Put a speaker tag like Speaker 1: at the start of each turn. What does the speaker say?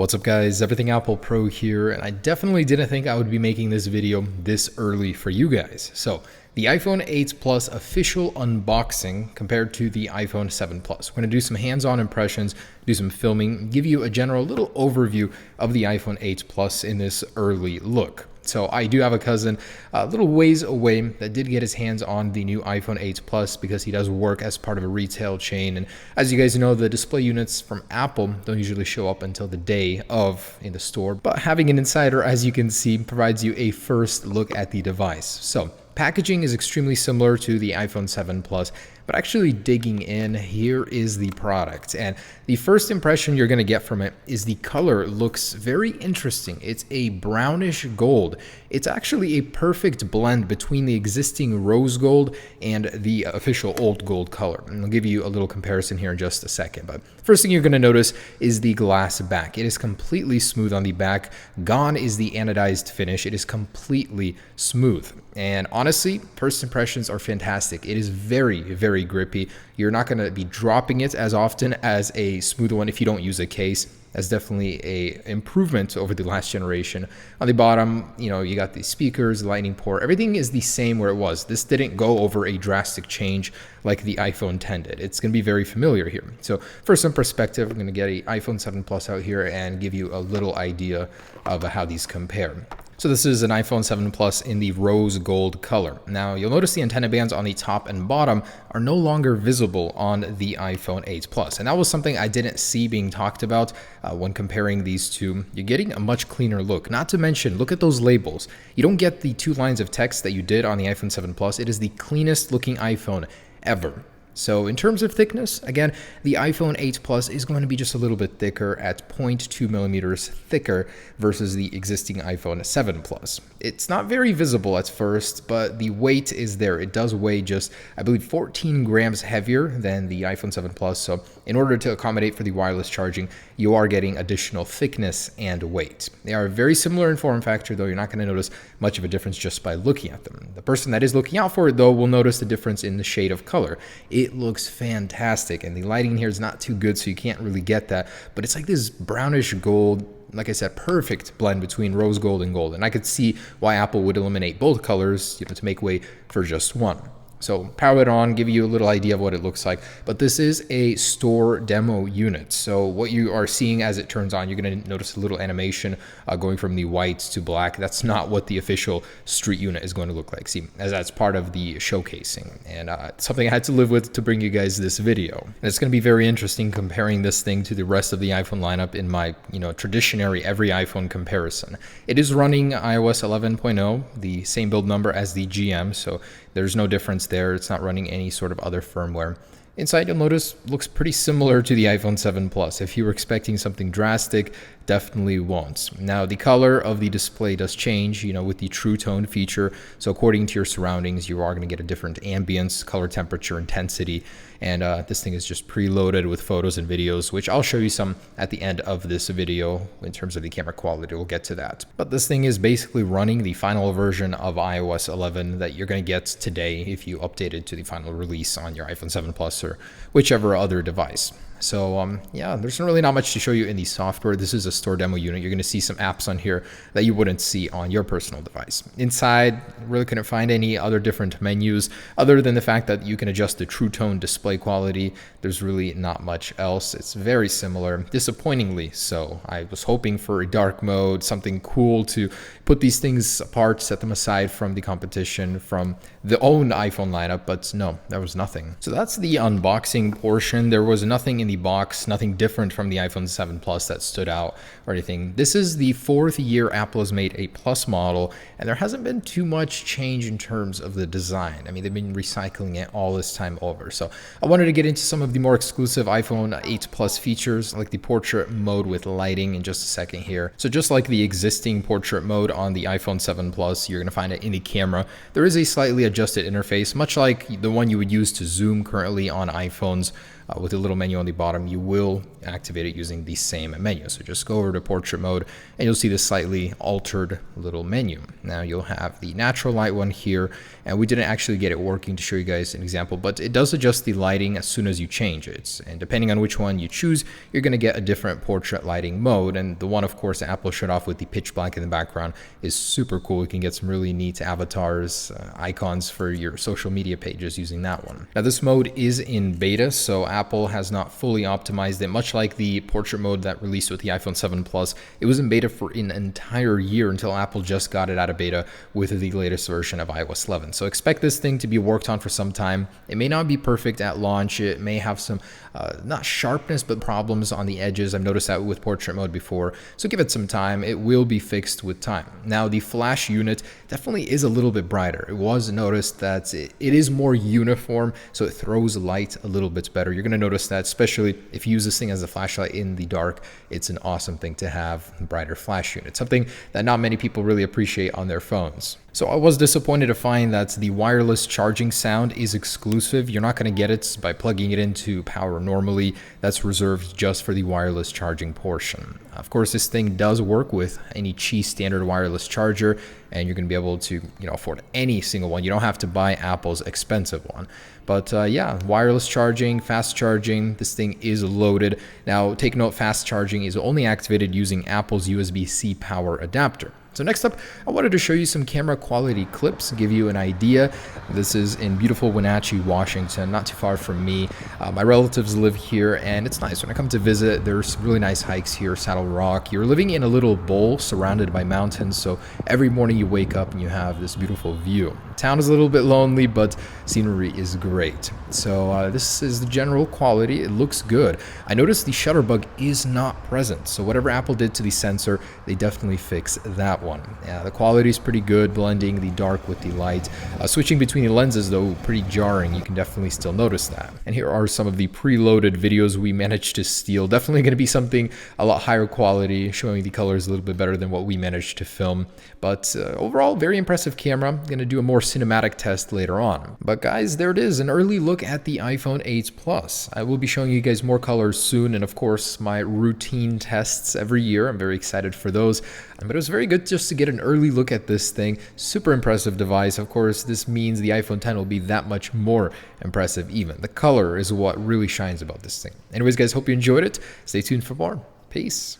Speaker 1: What's up guys, Everything Apple Pro here, and I definitely didn't think I would be making this video this early for you guys. So the iPhone 8 Plus official unboxing compared to the iPhone 7 Plus. We're going to do some hands-on impressions, do some filming, give you a general little overview of the iPhone 8 Plus in this early look. So I do have a cousin a little ways away that did get his hands on the new iPhone 8 Plus because he does work as part of a retail chain. And as you guys know, the display units from Apple don't usually show up until the day of in the store. But having an insider, as you can see, provides you a first look at the device. So packaging is extremely similar to the iPhone 7 Plus, but actually digging in, here is the product. And the first impression you're going to get from it is the color looks very interesting. It's a brownish gold. It's actually a perfect blend between the existing rose gold and the official old gold color. And I'll give you a little comparison here in just a second. But first thing you're going to notice is the glass back. It is completely smooth on the back. Gone is the anodized finish. It is completely smooth. And honestly, first impressions are fantastic. It is very, very grippy. You're not going to be dropping it as often as a smooth one if you don't use a case. That's definitely a improvement over the last generation. On the bottom, you got the speakers, lightning port. Everything is the same where it was. This didn't go over a drastic change like the iPhone 10 did. It's going to be very familiar here. So for some perspective, I'm going to get an iPhone 7 Plus out here and give you a little idea of how these compare. So this is an iPhone 7 Plus in the rose gold color. Now you'll notice the antenna bands on the top and bottom are no longer visible on the iPhone 8 Plus. And that was something I didn't see being talked about when comparing these two. You're getting a much cleaner look. Not to mention, look at those labels. You don't get the 2 lines of text that you did on the iPhone 7 Plus. It is the cleanest looking iPhone ever. So in terms of thickness, again, the iPhone 8 Plus is going to be just a little bit thicker at 0.2 millimeters thicker versus the existing iPhone 7 Plus. It's not very visible at first, but the weight is there. It does weigh just, I believe, 14 grams heavier than the iPhone 7 Plus. So in order to accommodate for the wireless charging, you are getting additional thickness and weight. They are very similar in form factor, though you're not going to notice much of a difference just by looking at them. The person that is looking out for it, though, will notice the difference in the shade of color. It looks fantastic, and the lighting here is not too good, so you can't really get that, but it's like this brownish gold, like I said, perfect blend between rose gold and gold. And I could see why Apple would eliminate both colors, to make way for just one. So power it on, give you a little idea of what it looks like. But this is a store demo unit. So what you are seeing as it turns on, you're going to notice a little animation going from the white to black. That's not what the official street unit is going to look like. See, as that's part of the showcasing. And it's something I had to live with to bring you guys this video. And it's going to be very interesting comparing this thing to the rest of the iPhone lineup in my, traditionary every iPhone comparison. It is running iOS 11.0, the same build number as the GM. So there's no difference there. It's not running any sort of other firmware. Inside, you'll notice, looks pretty similar to the iPhone 7 Plus. If you were expecting something drastic, definitely won't. Now, the color of the display does change, with the True Tone feature. So according to your surroundings, you are going to get a different ambience, color, temperature, intensity. And this thing is just preloaded with photos and videos, which I'll show you some at the end of this video in terms of the camera quality. We'll get to that. But this thing is basically running the final version of iOS 11 that you're going to get today if you update it to the final release on your iPhone 7 Plus or whichever other device. So yeah, there's really not much to show you in the software. This is a store demo unit. You're going to see some apps on here that you wouldn't see on your personal device. Inside, really couldn't find any other different menus other than the fact that you can adjust the True Tone display quality. There's really not much else. It's very similar, disappointingly so. I was hoping for a dark mode, something cool to put these things apart, set them aside from the competition, from the own iPhone lineup, but no, there was nothing. So that's the unboxing portion. There was nothing in the box, nothing different from the iPhone 7 Plus that stood out or anything. This is the 4th year Apple has made a Plus model, and there hasn't been too much change in terms of the design. I mean, they've been recycling it all this time over. So I wanted to get into some of the more exclusive iPhone 8 Plus features, like the portrait mode with lighting in just a second here. So just like the existing portrait mode on the iPhone 7 Plus, you're going to find it in the camera. There is a slightly adjusted interface, much like the one you would use to zoom currently on iPhones. with a little menu on the bottom, you will activate it using the same menu. So just go over to portrait mode and you'll see this slightly altered little menu. Now you'll have the natural light one here, and we didn't actually get it working to show you guys an example, but it does adjust the lighting as soon as you change it. And depending on which one you choose, you're going to get a different portrait lighting mode. And the one, of course, Apple showed off with the pitch black in the background is super cool. You can get some really neat avatars, icons for your social media pages using that one. Now this mode is in beta, so Apple has not fully optimized it, much like the portrait mode that released with the iPhone 7 Plus. It was in beta for an entire year until Apple just got it out of beta with the latest version of iOS 11. So expect this thing to be worked on for some time. It may not be perfect at launch. It may have some, not sharpness, but problems on the edges. I've noticed that with portrait mode before. So give it some time. It will be fixed with time. Now the flash unit definitely is a little bit brighter. It was noticed that it is more uniform, so it throws light a little bit better. You're going to notice that, especially if you use this thing as a flashlight in the dark. It's an awesome thing to have a brighter flash unit, something that not many people really appreciate on their phones. So I was disappointed to find that the wireless charging sound is exclusive. You're not going to get it by plugging it into power normally. That's reserved just for the wireless charging portion. Of course, this thing does work with any Qi standard wireless charger, and you're going to be able to, afford any single one. You don't have to buy Apple's expensive one. But yeah, wireless charging, fast charging, this thing is loaded. Now, take note, fast charging is only activated using Apple's USB-C power adapter. So next up, I wanted to show you some camera quality clips, give you an idea. This is in beautiful Wenatchee, Washington, not too far from me. My relatives live here, and it's nice. When I come to visit, there's really nice hikes here, Saddle Rock. You're living in a little bowl surrounded by mountains, so every morning you wake up and you have this beautiful view. The town is a little bit lonely, but scenery is great. So this is the general quality. It looks good. I noticed the shutter bug is not present, so whatever Apple did to the sensor, they definitely fixed that one. Yeah, the quality is pretty good, blending the dark with the light. Switching between the lenses, though, pretty jarring. You can definitely still notice that. And here are some of the preloaded videos we managed to steal. Definitely going to be something a lot higher quality, showing the colors a little bit better than what we managed to film. But overall, very impressive camera. I'm going to do a more cinematic test later on. But guys, there it is, an early look at the iPhone 8 Plus. I will be showing you guys more colors soon, and of course, my routine tests every year. I'm very excited for those. But it was very good just to get an early look at this thing. Super impressive device. Of course, this means the iPhone 10 will be that much more impressive even. The color is what really shines about this thing. Anyways, guys, hope you enjoyed it. Stay tuned for more. Peace.